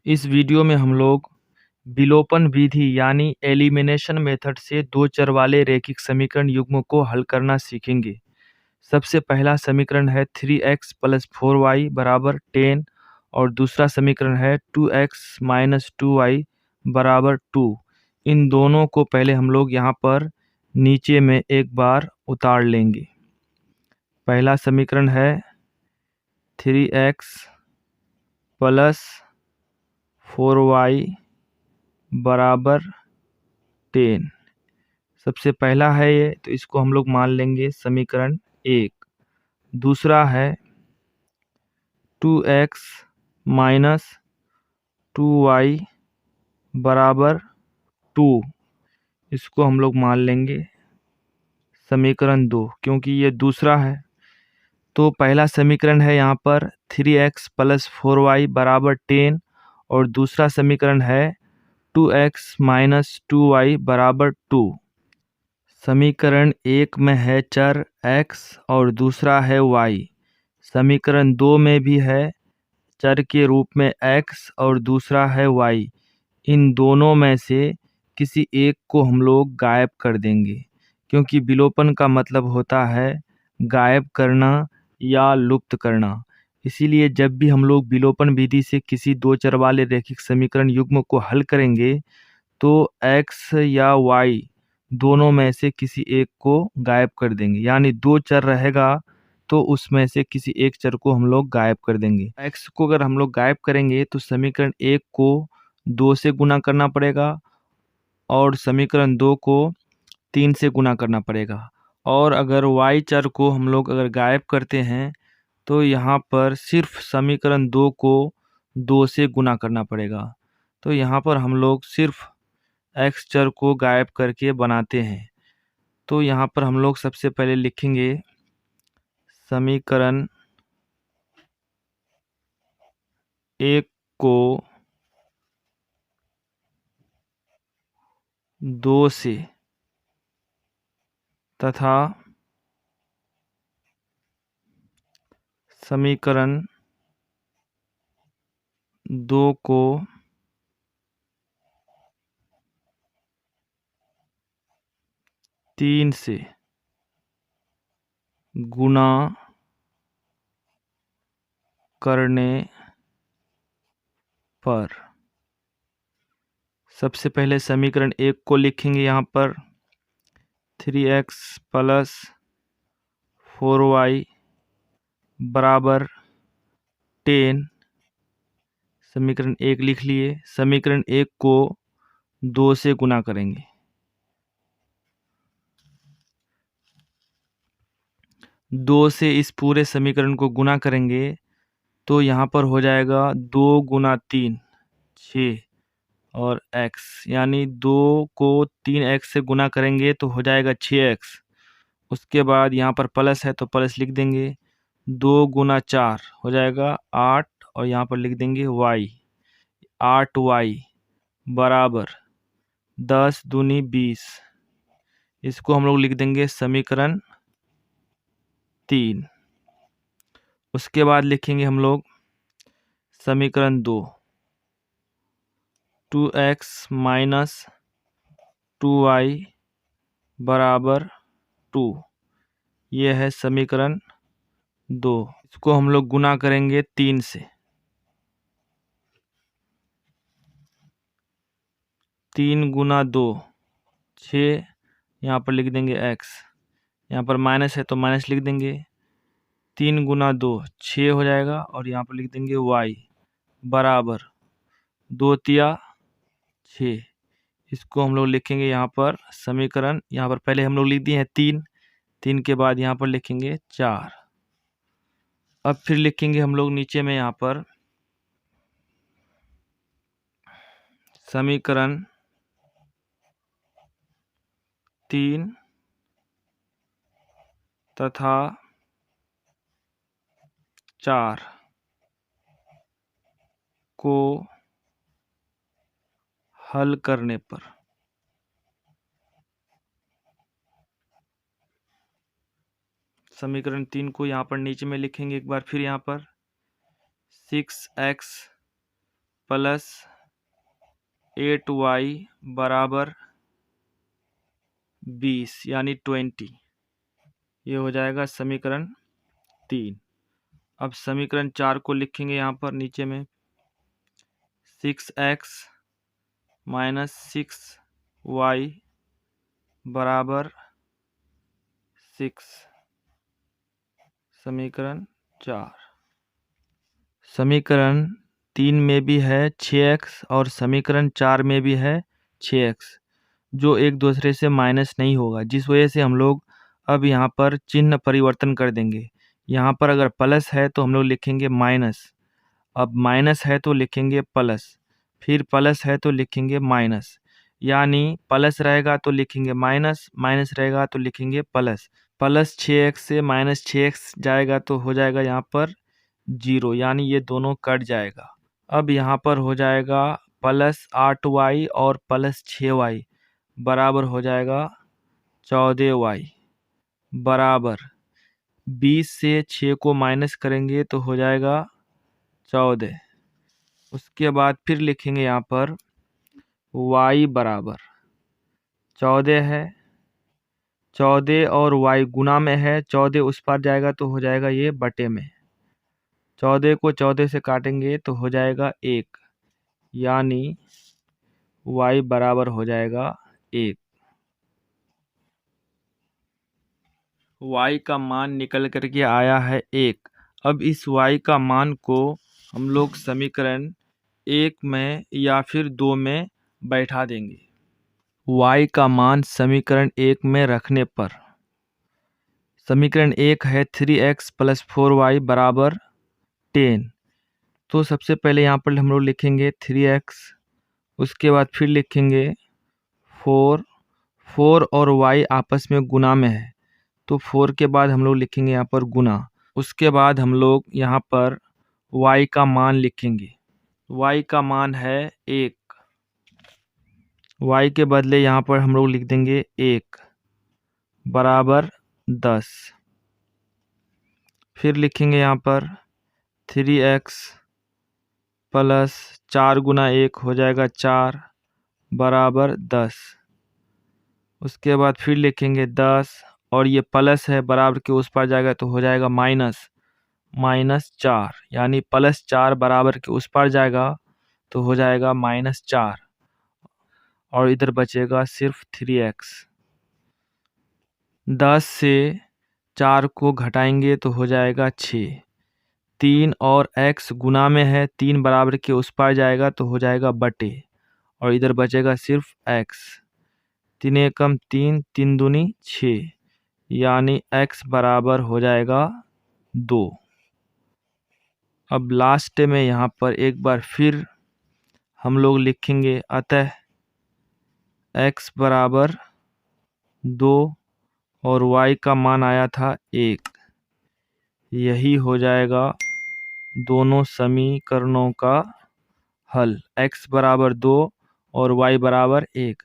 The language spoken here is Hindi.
इस वीडियो में हम लोग विलोपन विधि यानी एलिमिनेशन मेथड से दो चर वाले रैखिक समीकरण युग्म को हल करना सीखेंगे। सबसे पहला समीकरण है 3x प्लस 4y बराबर 10 और दूसरा समीकरण है 2x माइनस 2y बराबर 2। इन दोनों को पहले हम लोग यहाँ पर नीचे में एक बार उतार लेंगे। पहला समीकरण है 3x प्लस 4y बराबर 10। सबसे पहला है ये, तो इसको हम लोग मान लेंगे समीकरण 1। दूसरा है 2x माइनस 2y बराबर 2। इसको हम लोग मान लेंगे समीकरण 2, क्योंकि ये दूसरा है। तो पहला समीकरण है यहाँ पर 3x प्लस 4y बराबर 10 और दूसरा समीकरण है 2x माइनस 2y बराबर 2। समीकरण 1 में है चर x और दूसरा है y। समीकरण 2 में भी है चर के रूप में x और दूसरा है y। इन दोनों में से किसी एक को हम लोग गायब कर देंगे, क्योंकि विलोपन का मतलब होता है गायब करना या लुप्त करना। इसीलिए जब भी हम लोग विलोपन विधि से किसी दो चर वाले रैखिक समीकरण युग्म को हल करेंगे तो x या y दोनों में से किसी एक को गायब कर देंगे। यानी दो चर रहेगा तो उसमें से किसी एक चर को हम लोग गायब कर देंगे। x को अगर हम लोग गायब करेंगे तो समीकरण 1 को 2 से गुना करना पड़ेगा और समीकरण 2 को 3 से गुना करना पड़ेगा। और अगर y चर को हम लोग अगर गायब करते हैं तो यहाँ पर सिर्फ समीकरण 2 को 2 से गुना करना पड़ेगा। तो यहाँ पर हम लोग सिर्फ x चर को गायब करके बनाते हैं। तो यहाँ पर हम लोग सबसे पहले लिखेंगे समीकरण 1 को 2 से तथा समीकरण 2 को 3 से गुना करने पर सबसे पहले समीकरण 1 को लिखेंगे यहाँ पर 3x प्लस 4y बराबर 10। समीकरण 1 लिख लिए। समीकरण 1 को 2 से गुना करेंगे। 2 से इस पूरे समीकरण को गुना करेंगे तो यहाँ पर हो जाएगा 2 गुना 3 6 और x, यानी 2 को 3x से गुना करेंगे तो हो जाएगा 6x। उसके बाद यहाँ पर प्लस है तो प्लस लिख देंगे। 2 गुना 4 हो जाएगा 8 और यहाँ पर लिख देंगे y। 8y बराबर 10 दूनी 20। इसको हम लोग लिख देंगे समीकरण 3। उसके बाद लिखेंगे हम लोग समीकरण 2 2x माइनस 2y बराबर 2। ये है समीकरण 2। इसको हम लोग गुना करेंगे 3 से। 3 गुना 2 6, यहाँ पर लिख देंगे x। यहाँ पर माइनस है तो माइनस लिख देंगे। 3 गुना 2 6 हो जाएगा और यहाँ पर लिख देंगे y बराबर 2 तिया 6। इसको हम लोग लिखेंगे यहाँ पर समीकरण, यहाँ पर पहले हम लोग लिख दिए हैं 3 के बाद यहाँ पर लिखेंगे 4। अब फिर लिखेंगे हम लोग नीचे में यहाँ पर समीकरण 3 तथा 4 को हल करने पर समीकरण 3 को यहाँ पर नीचे में लिखेंगे एक बार फिर। यहाँ पर 6x प्लस 8y बराबर 20 यानी 20। ये हो जाएगा समीकरण 3। अब समीकरण 4 को लिखेंगे यहाँ पर नीचे में 6x माइनस 6y बराबर 6। समीकरण 4। समीकरण 3 में भी है 6x और समीकरण 4 में भी है 6x, जो एक दूसरे से माइनस नहीं होगा, जिस वजह से हम लोग अब यहाँ पर चिन्ह परिवर्तन कर देंगे। यहाँ पर अगर प्लस है तो हम लोग लिखेंगे माइनस, अब माइनस है तो लिखेंगे प्लस, फिर प्लस है तो लिखेंगे माइनस, यानी प्लस रहेगा तो लिखेंगे माइनस, माइनस रहेगा तो लिखेंगे प्लस। प्लस 6x से माइनस 6x जाएगा तो हो जाएगा यहाँ पर 0, यानी ये दोनों कट जाएगा। अब यहाँ पर हो जाएगा प्लस 8y और प्लस 6y बराबर हो जाएगा 14y बराबर 20 से 6 को माइनस करेंगे तो हो जाएगा 14। उसके बाद फिर लिखेंगे यहाँ पर y बराबर 14 है, 14 और y गुना में है, 14 उस पार जाएगा तो हो जाएगा ये बटे में, 14 को 14 से काटेंगे तो हो जाएगा 1, यानी y बराबर हो जाएगा 1। y का मान निकल करके आया है 1। अब इस y का मान को हम लोग समीकरण 1 में या फिर 2 में बैठा देंगे। y का मान समीकरण 1 में रखने पर समीकरण 1 है 3x प्लस 4y बराबर 10। तो सबसे पहले यहाँ पर हम लोग लिखेंगे 3x, उसके बाद फिर लिखेंगे 4 और y आपस में गुना में है तो 4 के बाद हम लोग लिखेंगे यहाँ पर गुना। उसके बाद हम लोग यहाँ पर y का मान लिखेंगे, y का मान है 1, y के बदले यहाँ पर हम लोग लिख देंगे 1 बराबर 10। फिर लिखेंगे यहाँ पर 3x प्लस 4 गुना 1 हो जाएगा 4 बराबर 10। उसके बाद फिर लिखेंगे 10 और ये प्लस है बराबर के उस पार जाएगा तो हो जाएगा -4, यानी प्लस 4 बराबर के उस पार जाएगा तो हो जाएगा -4 और इधर बचेगा सिर्फ 3x। 10 से 4 को घटाएंगे तो हो जाएगा 6, 3 और x गुना में है, 3 बराबर के उस पार जाएगा तो हो जाएगा बटे और इधर बचेगा सिर्फ x। 3 एकम 3, 3 दूनी 6, यानी x बराबर हो जाएगा 2। अब लास्ट में यहाँ पर एक बार फिर हम लोग लिखेंगे अतः x बराबर 2 और y का मान आया था 1। यही हो जाएगा दोनों समीकरणों का हल, x बराबर 2 और y बराबर 1।